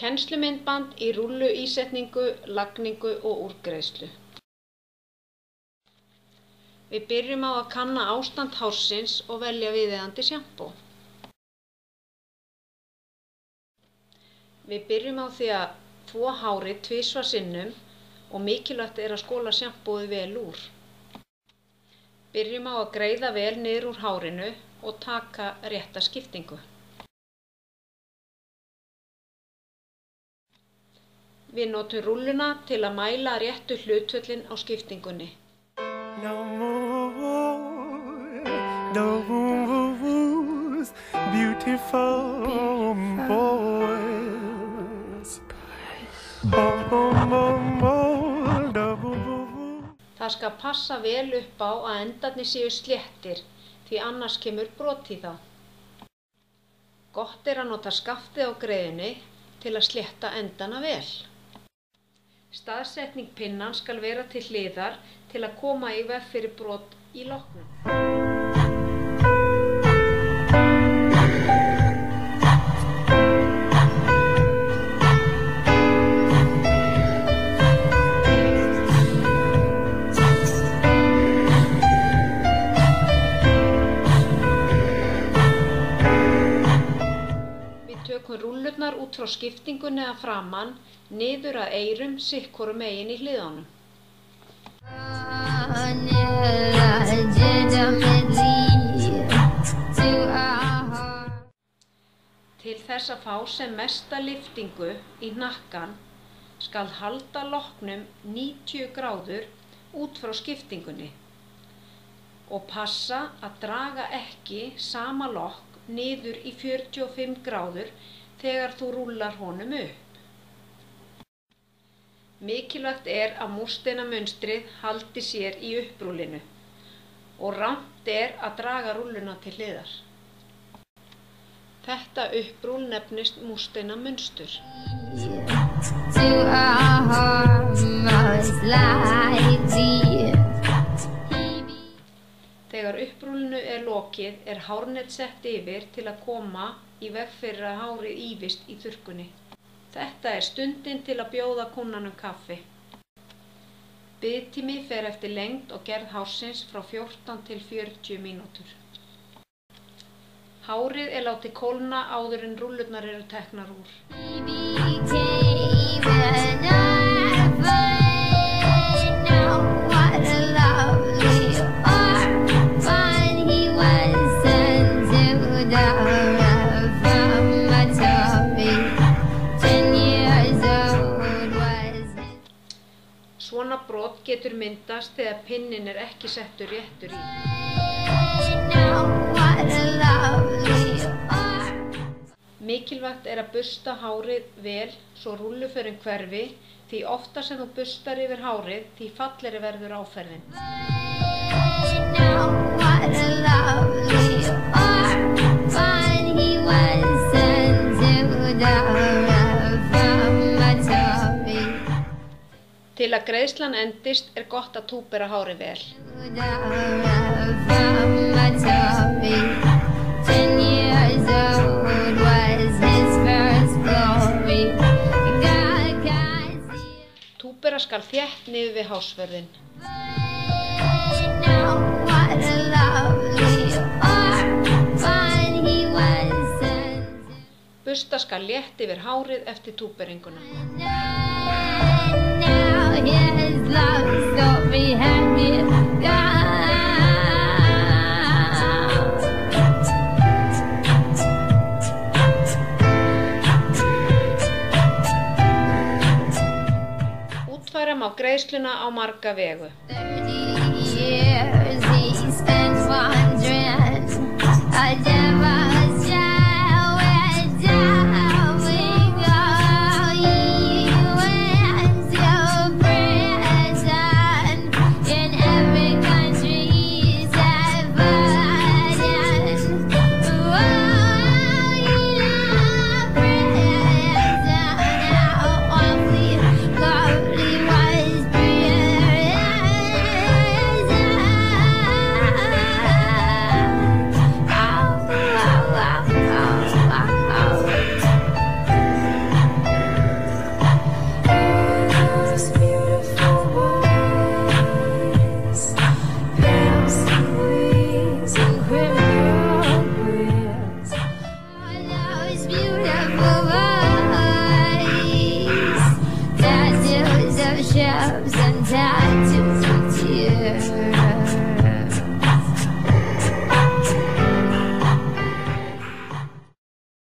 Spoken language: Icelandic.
Kennslumyndband í rúlluísetningu, lagningu og úrgreiðslu. Við byrjum á að kanna ástand hársins og velja viðeigandi sjampó. Við byrjum á því að þvo hárið tvisvar sinnum og mikilvægt er að skola sjampóið vel úr. Byrjum á að greiða vel niður úr hárinu og taka rétta skiptingu. Við notum rúlluna til að mæla réttu hlutföllin á skiptingunni. No more beautiful boys. Það skal passa vel upp á að endarnir séu sléttir, því annars kemur brot í þá. Gott er að nota skaftið á greiðunni til að slétta endana vel. Staðsetning pinnans skal vera til hliðar til að koma í veg fyrir brot í loknum. Tökum rúllurnar út frá skiptingunni að framan, niður að eyrum sitthvoru megin í hliðunum. Til þess að fá sem mesta lyftingu í hnakkan skal halda loknum 90 gráður út frá skiptingunni og passa að draga ekki sama lokk niður í 45 gráður þegar þú rúllar honum upp. Mikilvægt er að múrsteinamönstrið haldi sér í upprúllinu og rangt er að draga rúlluna til hliðar. Þetta upprúll nefnist múrsteinamönstur. Þegar upprúllinu er lokið er hárnet sett yfir til að koma í veg fyrir að hárið ýfist í þurrkunni. Þetta er stundin til að bjóða kúnnanum kaffi. Biðtími fer eftir lengd og gerð hársins frá 14 til 40 mínútur. Hárið er látið kólna áður en rúllurnar eru teknar úr. Svona brot getur myndast þegar pinnin er ekki settur réttur í. Mikilvægt er að bursta hárið vel svo rúlluförin hverfi, því ofta sem þú burstar yfir hárið því fallegri verður áferðin. Til að greiðslan endist er gott að túpera hárið vel. Túpera skal þétt niður við hálsvörðinn. Bursta skal létt yfir hárið eftir túperinguna. Útfæra má greiðsluna á marga vegu.